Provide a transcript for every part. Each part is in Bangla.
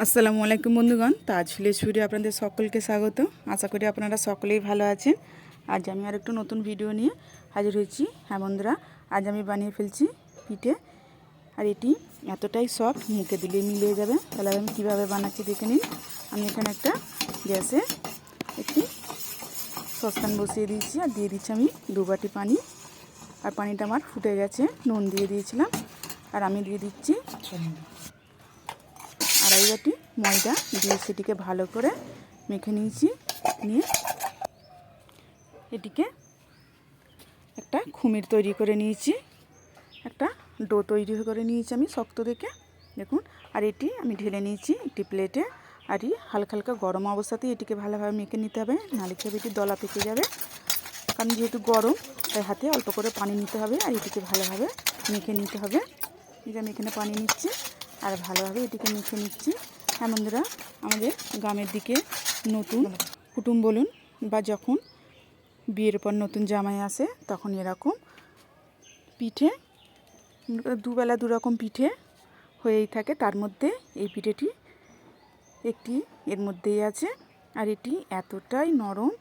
আসসালামু আলাইকুম বন্ধুগণ, তাজ ভিলেজ ফুডে আপনাদের সকলকে স্বাগত। আশা করি আপনারা সকলেই ভালো আছেন। আজ আমি আর একটু নতুন ভিডিও নিয়ে হাজির হয়েছি। হ্যাঁ বন্ধুরা, আজ আমি বানিয়ে ফেলছি পিঠে। আর এটি এতটাই সফট, মুখে দিলে মিলিয়ে যাবে। তাহলে আমি কীভাবে বানাচ্ছি দেখে নিন। আমি এখানে একটা গ্যাসে একটি সসপ্যান বসিয়ে দিয়েছি আর দিয়ে দিচ্ছি আমি 2 বাটি পানি। আর পানিটা আমার ফুটে গেছে, নুন দিয়ে দিয়েছিলাম। আর আমি দিয়ে দিচ্ছি 2.5 বাটি ময়দা, দিয়ে সেটিকে ভালো করে মেখে নিয়েছি। নিয়ে এটিকে একটা খুমির তৈরি করে নিয়েছি, একটা ডো তৈরি করে নিয়েছি আমি শক্ত দেখে, দেখুন। আর এটি আমি ঢেলে নিয়েছি একটি প্লেটে। আর এই হালকা হালকা গরম অবস্থাতেই এটিকে ভালোভাবে মেখে নিতে হবে, নাহলে খেয়ে এটি দলা পেকে যাবে। কারণ যেহেতু গরম, তাই হাতে অল্প করে পানি নিতে হবে আর এটিকে ভালোভাবে মেখে নিতে হবে। এই যে আমি এখানে পানি নিচ্ছি আর ভালোভাবে এটিকে মেখে নিচ্ছি। হ্যাঁ বন্ধুরা, আমাদের গ্রামের দিকে নতুন কুটুম বলুন বা যখন বিয়ের পর নতুন জামাই আসে, তখন এরকম পিঠে, দুবেলা দুরকম পিঠে হয়েই থাকে। তার মধ্যে এই পিঠেটি একটি এর মধ্যেই আছে। আর এটি এতটাই নরম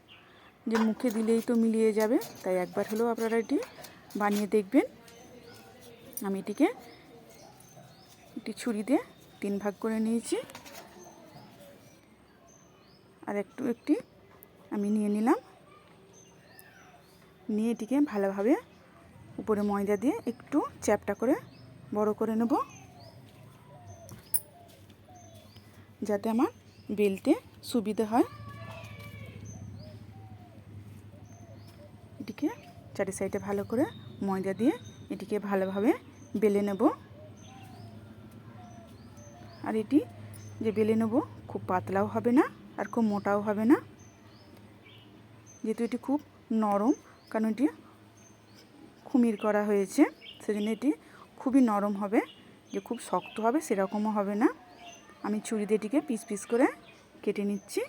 যে মুখে দিলেই তো মিলিয়ে যাবে। তাই একবার হলেও আপনারা এটি বানিয়ে দেখবেন। আমি এটিকে একটি ছুরি দিয়ে 3 ভাগ করে নিয়েছি। আর একটি আমি নিয়ে নিলাম, নিয়ে এটিকে ভালোভাবে উপরে ময়দা দিয়ে একটু চ্যাপটা করে বড় করে নেব, যাতে আমার বেলতে সুবিধা হয়। এটিকে চারি সাইডে ভালো করে ময়দা দিয়ে এটিকে ভালোভাবে বেলে নেব। আর এটি যে বেলে নেব, খুব পাতলাও হবে না আর খুব মোটাও হবে না। যেহেতু এটি খুব নরম, কারণ এটি খুমির করা হয়েছে, সেজন্য এটি খুবই নরম হবে। যে খুব শক্ত হবে সেরকমও হবে না। আমি ছুরি দিয়ে এটিকে পিস পিস করে কেটে নিচ্ছি।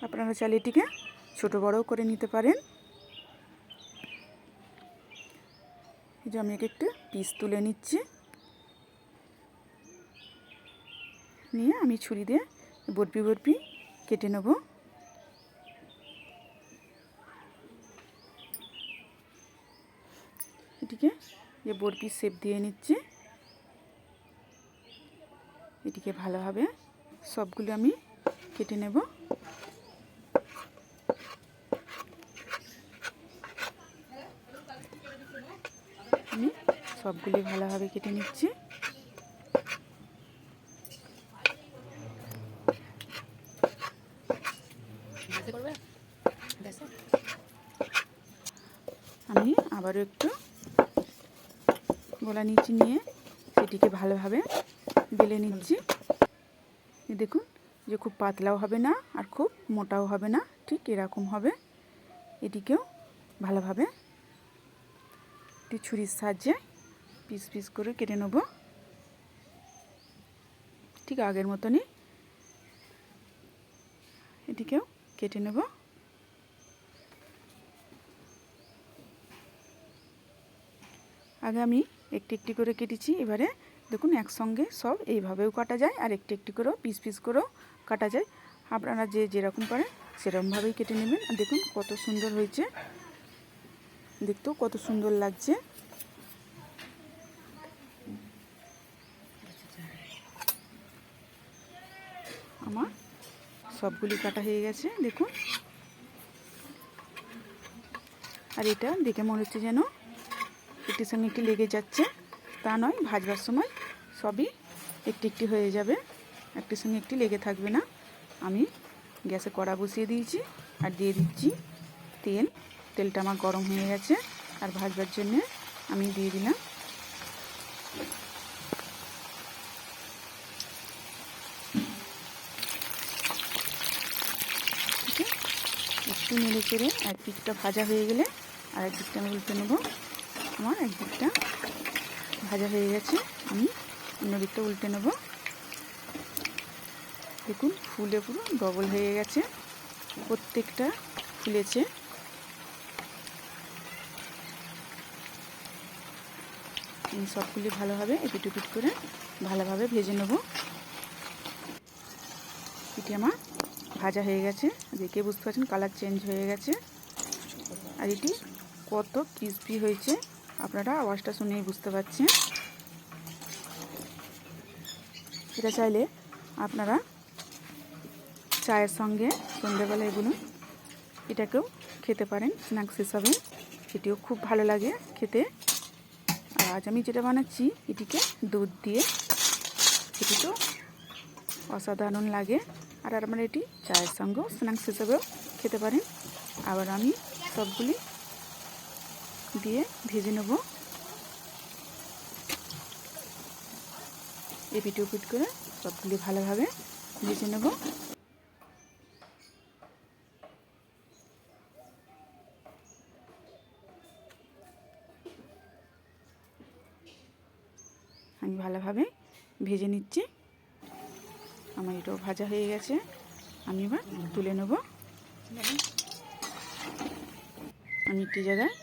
আপনারা চাইলে এটিকে ছোটো বড়ও করে নিতে পারেন। এই যে আমি একটু পিস তুলে নিচ্ছি, নিয়ে আমি ছুরি দিয়ে বরপি বরপি কেটে নেব। এটিকে যে বরপি শেপ দিয়ে নিচ্ছি। এটিকে ভালোভাবে সবগুলো আমি কেটে নেব। আমি সবগুলি ভালোভাবে কেটে নিচ্ছি। আমি আবারও একটু গোলা নিচে নিয়ে সেটিকে ভালোভাবে বেলে নিচ্ছি। দেখুন যে খুব পাতলাও হবে না আর খুব মোটাও হবে না, ঠিক এরকম হবে। এটিকেও ভালোভাবে একটি ছুরির সাহায্যে পিস পিস করে কেটে নেব, ঠিক আগের মতনই এটিকেও কেটে নেব। আগে আমি একটি একটি করে কেটেছি, এবারে দেখুন একসঙ্গে সব এইভাবেও কাটা যায় আর একটি একটি করেও পিস পিস করেও কাটা যায়। আপনারা যে যেরকম পারেন সেরকমভাবেই কেটে নেবেন। আর দেখুন কত সুন্দর হয়েছে, দেখতেও কত সুন্দর লাগছে। আমার সবগুলি কাটা হয়ে গেছে দেখুন। আর এটা দেখে মনে হচ্ছে যেন একটির সঙ্গে একটি লেগে যাচ্ছে, তা নয়। ভাজবার সময় সবই একটি একটি হয়ে যাবে, একটির সঙ্গে একটি লেগে থাকবে না। আমি গ্যাসে কড়া বসিয়ে দিয়েছি আর দিয়ে দিচ্ছি তেল। তেলটা আমার গরম হয়ে গেছে আর ভাজবার জন্যে আমি দিয়ে দিলাম একটু নেড়ে চেড়ে এক দিকটা ভাজা হয়ে গেলে আর এক দিকটা আমি উল্টে নেব। আমার এক দিকটা ভাজা হয়ে গেছে, আমি অন্য দিকটা উল্টে নেব। দেখুন ফুলে পুরো ডবল হয়ে গেছে, প্রত্যেকটা ফুলেছে। আমি সবগুলি ভালোভাবে এপিট ওপিট করে ভালোভাবে ভেজে নেব। এটি আমার ভাজা হয়ে গেছে, দেখে বুঝতে পারছেন কালার চেঞ্জ হয়ে গেছে। আর এটি কত ক্রিস্পি হয়েছে আপনারা আওয়াজটা শুনেই বুঝতে পারছেন। এটা চাইলে আপনারা চায়ের সঙ্গে সন্ধ্যেবেলা এগুলো এটাকেও খেতে পারেন স্ন্যাক্স হিসাবে, এটিও খুব ভালো লাগে খেতে। আর আজ আমি যেটা বানাচ্ছি এটিকে দুধ দিয়ে, এটি তো অসাধারণ লাগে। আর আপনারা এটি চায়ের সঙ্গেও স্ন্যাক্স হিসাবেও খেতে পারেন। আবার আমি সবগুলি দিয়ে ভেজে নেব, এপিট ওপিট করে সবগুলি ভালোভাবে ভেজে নেব। আমি ভালোভাবে ভেজে নিচ্ছি, আমার এটাও ভাজা হয়ে গেছে। আমি এবার তুলে নেব। আমি একটি জায়গায়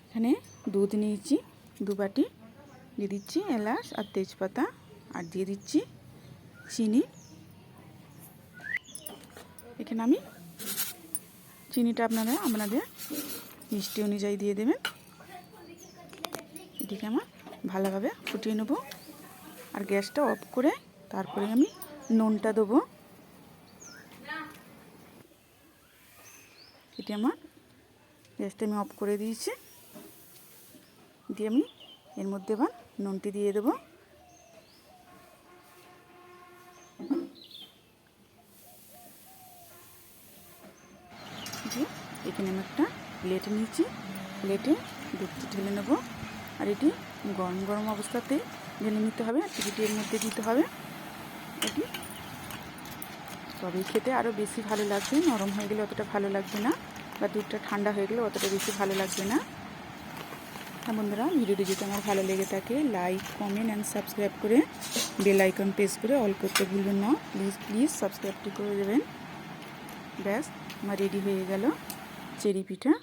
এখানে দুধ নিয়েছি 2 বাটি, দিয়ে দিচ্ছি এলাচ আর তেজপাতা, আর দিয়ে দিচ্ছি চিনি। এখানে আমি চিনিটা আপনাদের মিষ্টি অনুযায়ী দিয়ে দেবেন। এটিকে আমার ভালোভাবে ফুটিয়ে নেব। আর গ্যাসটা অফ করে তারপরে আমি নুনটা দেবো। এটি আমার গ্যাসটা আমি অফ করে দিয়েছি, দিয়ে আমি এর মধ্যে এবার নুনটি দিয়ে দেবো। দিয়ে এখানে আমি একটা প্লেট নিয়েছি, প্লেটে দুধটি ঢেলে নেব। আর এটি গরম গরম অবস্থাতে ঢেলে নিতে হবে, এটি এর মধ্যে দিতে হবে। এটি তবেই খেতে আরও বেশি ভালো লাগবে, নরম হয়ে গেলে অতটা ভালো লাগবে না, বা দুধটা ঠান্ডা হয়ে গেলে অতটা বেশি ভালো লাগবে না। হ্যাঁ বন্ধুরা, ভিডিওটি যদি আমার ভালো লেগে থাকে লাইক, কমেন্ট অ্যান্ড সাবস্ক্রাইব করে বেল আইকন প্রেস করে অল করতে ভুলবেন না। প্লিজ সাবস্ক্রাইবটি করে দেবেন। ব্যাস আমার রেডি হয়ে গেল চেরি পিঠা।